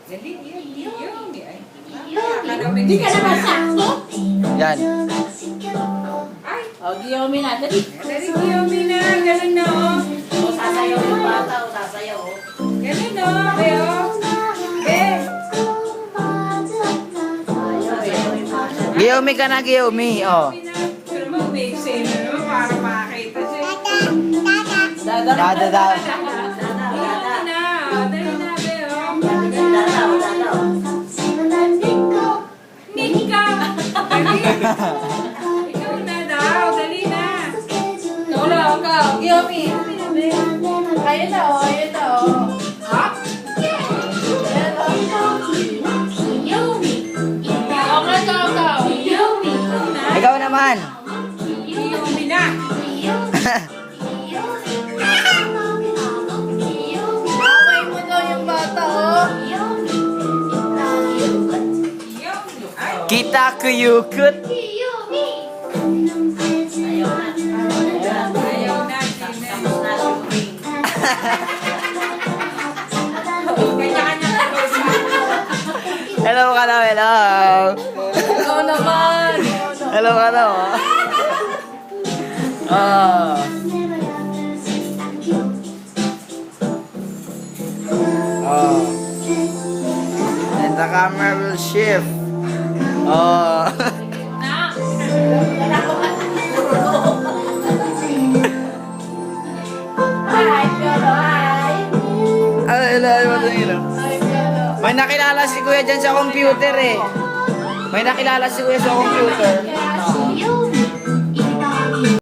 Dali, Yomi. Ay, Hindi ka naman sakto. Yan. ay, O, Giyomi na. Dali. dali, Yomi na. Ganun na, oh. O, sasayaw yung bata. O, sasayaw. O. Ganun, oh. Be, oh. Be. Sasayaw yung bata. Giyomi ka na, Giyomi. Oh. Yomi na. Pero mo, may say na naman para makakita siya. Dada. Dada daw. Dada. Yomi na. Oh, dali na, Be, oh. Dada. O, dada. O. Nika. Dali. Ikaw na daw. Dali na. Ikaw na, ikaw. Giyomi. Ayun na, o. Ayun na, o. Up. Ayun, o. Okay, ikaw. Ikaw naman. Yomi na. Away mo daw yung bata, o. Yomi. Ay. Kita kuyukut. Ayaw na. Ayaw na. Tapos na shooting. Kanya-kanya na daw siya. Hello ka na, hello. Ikaw naman. Hello ka na, oh. Oh. Oh. And the camera will shift. Oh. Hi, Piolo. Hi. Ay, hello, hello. Hi, Piolo. May nakilala si Kuya dyan sa computer eh. May nakilala si Kuya sa computer.